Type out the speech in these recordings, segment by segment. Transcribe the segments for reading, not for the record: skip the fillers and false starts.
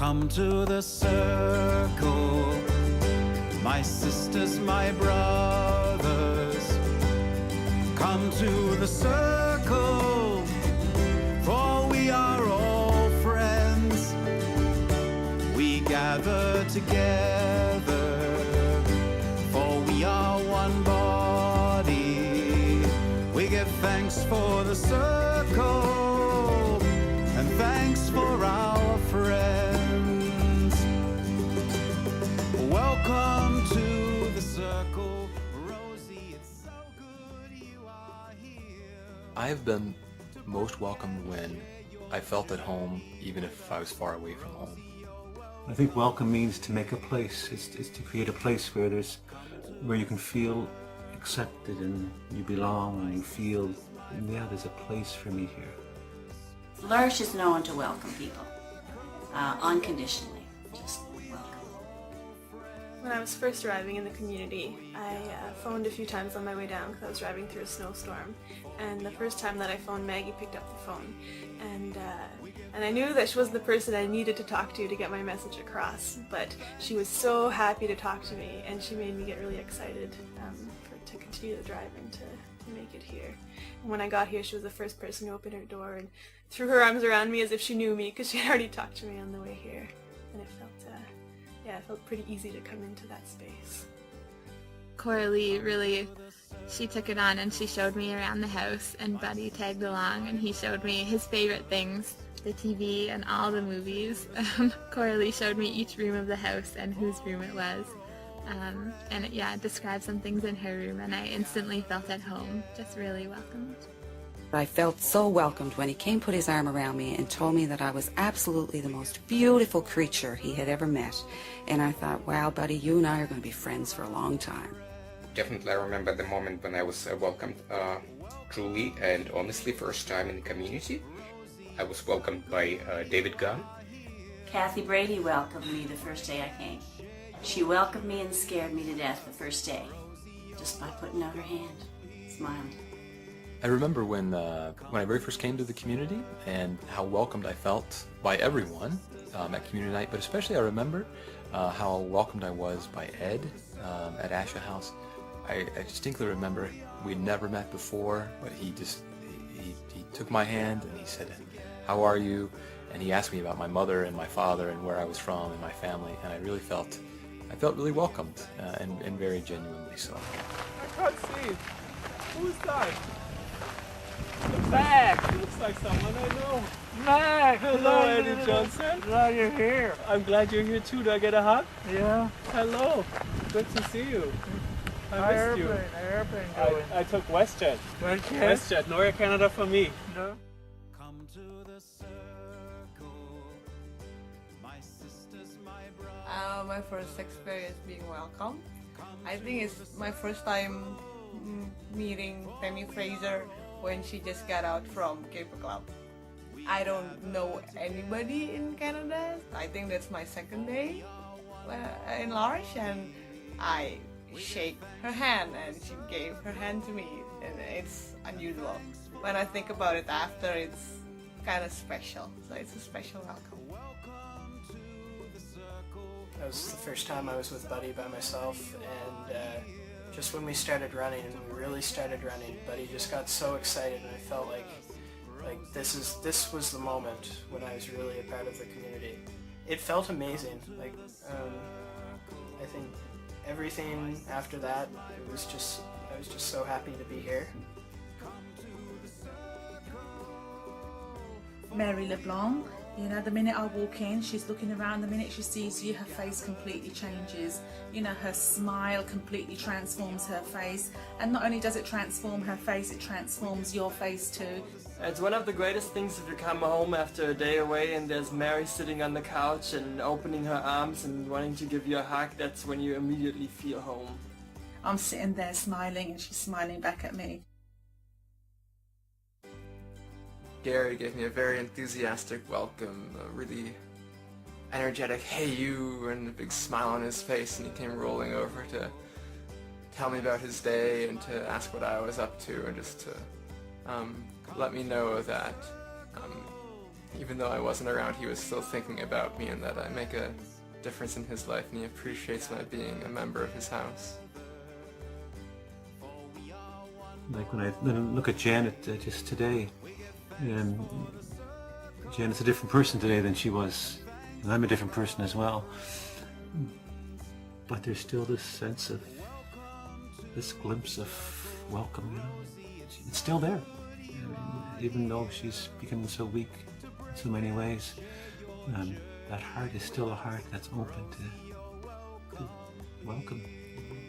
Come to the circle, my sisters, my brothers. Come to the circle, for we are all friends. We gather together, for we are one body. We give thanks for the circle, and thanks for our friends. Welcome to the circle, Rosie, it's so good you are here. I have been most welcomed when I felt at home, even if I was far away from home. I think welcome means to make a place. It's to create a place where you can feel accepted and you belong and you feel, yeah, there's a place for me here. Flourish is known to welcome people unconditionally. Just welcome. When I was first arriving in the community, I phoned a few times on my way down because I was driving through a snowstorm. And the first time that I phoned, Maggie picked up the phone. And I knew that she wasn't the person I needed to talk to get my message across. But she was so happy to talk to me, and she made me get really excited to continue the drive and to make it here. And when I got here, she was the first person to open her door and threw her arms around me as if she knew me because she had already talked to me on the way here. And it felt pretty easy to come into that space. Coralie really, she took it on and she showed me around the house, and Buddy tagged along and he showed me his favorite things, the TV and all the movies. Coralie showed me each room of the house and whose room it was. And it described some things in her room, and I instantly felt at home, just really welcomed. I felt so welcomed when he came, put his arm around me and told me that I was absolutely the most beautiful creature he had ever met. And I thought, wow, Buddy, you and I are going to be friends for a long time. Definitely I remember the moment when I was welcomed truly and honestly first time in the community. I was welcomed by David Gunn. Kathy Brady welcomed me the first day I came. She welcomed me and scared me to death the first day, just by putting out her hand, smiling. I remember when I very first came to the community and how welcomed I felt by everyone at community night, but especially I remember how welcomed I was by Ed at Asha House. I distinctly remember we'd never met before, but he took my hand and he said, "How are you?" And he asked me about my mother and my father and where I was from and my family, and I felt really welcomed and very genuinely so. I can't see. Who's that? The back! Looks like someone I know. Mac! Hello, Eddie Johnson. Glad you're here. I'm glad you're here too. Do I get a hug? Yeah. Hello. Good to see you. I missed you. Airplane going. I took WestJet. WestJet? WestJet. Nor Canada for me. No. Come to the circle, my sisters, my brothers. My first experience being welcome. I think it's my first time meeting Tammy Fraser when she just got out from Caper Club. I don't know anybody in Canada. I think that's my second day in L'Arche, and I shake her hand and she gave her hand to me, and it's unusual. When I think about it after, it's kind of special, so it's a special welcome. That was the first time I was with Buddy by myself, and just when we started running, and we really started running, Buddy just got so excited, and I felt like this was the moment when I was really a part of the community. It felt amazing. I think everything after that, I was just so happy to be here. Mary LeBlanc, you know, the minute I walk in, she's looking around, the minute she sees you, her face completely changes. You know, her smile completely transforms her face, and not only does it transform her face, it transforms your face too. It's one of the greatest things if you come home after a day away and there's Mary sitting on the couch and opening her arms and wanting to give you a hug. That's when you immediately feel home. I'm sitting there smiling and she's smiling back at me. Gary gave me a very enthusiastic welcome, a really energetic "hey you" and a big smile on his face, and he came rolling over to tell me about his day and to ask what I was up to, and just to let me know that even though I wasn't around, he was still thinking about me and that I make a difference in his life and he appreciates my being a member of his house. Like when I look at Janet just today, Janet's a different person today than she was, and I'm a different person as well. But there's still this sense of, this glimpse of welcome, you know. It's still there. I mean, even though she's becoming so weak in so many ways, that heart is still a heart that's open to welcome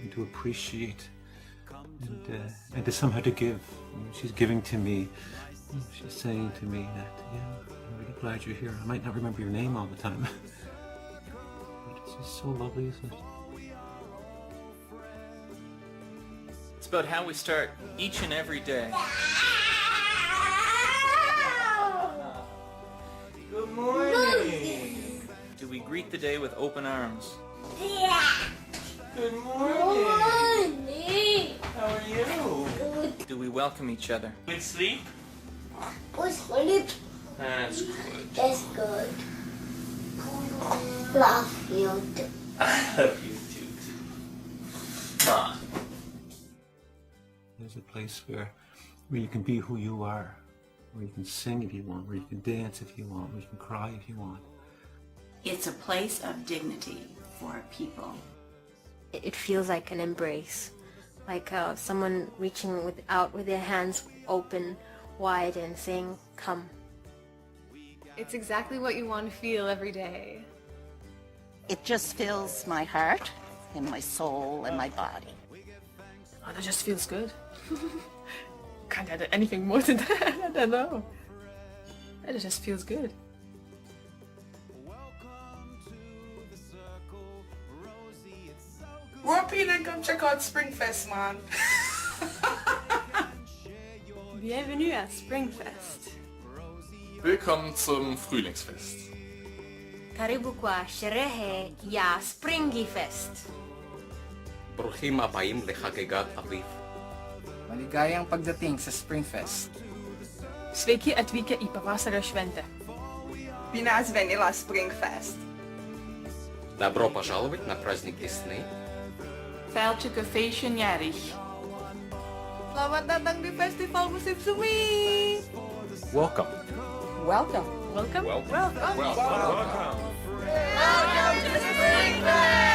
and to appreciate and to somehow to give. She's giving to me. She's saying to me that, yeah, I'm really glad you're here. I might not remember your name all the time, but it's just so lovely, isn't it? It's about how we start each and every day. Good morning. Do we greet the day with open arms? Good morning. How are you? Do we welcome each other? Good sleep? Good sleep. That's good. That's good. Love you too. I love you too. Come on. There's a place where you can be who you are, where you can sing if you want, where you can dance if you want, where you can cry if you want. It's a place of dignity for people. It feels like an embrace, like someone reaching out with their hands open wide and saying, come. It's exactly what you want to feel every day. It just fills my heart and my soul and my body. Oh, that just feels good. Can't add anything more to that. I don't know. It just feels good. Warping come check out Springfest, man. Bienvenue à Springfest. Willkommen zum Frühlingsfest. Karibu kwa sherehe ya Springfest. ברוכים הבאים לחגיגת אביב. Maligayang pagdating sa Springfest. Sveiki atvykę į pavasario šventę. Bine ați venit la Springfest. Добро пожаловать на праздник весны. Felicite feestjarig. Selamat datang di Festival Musik Sumi. Welcome. Welcome. Welcome. Welcome. Welcome to Springfest.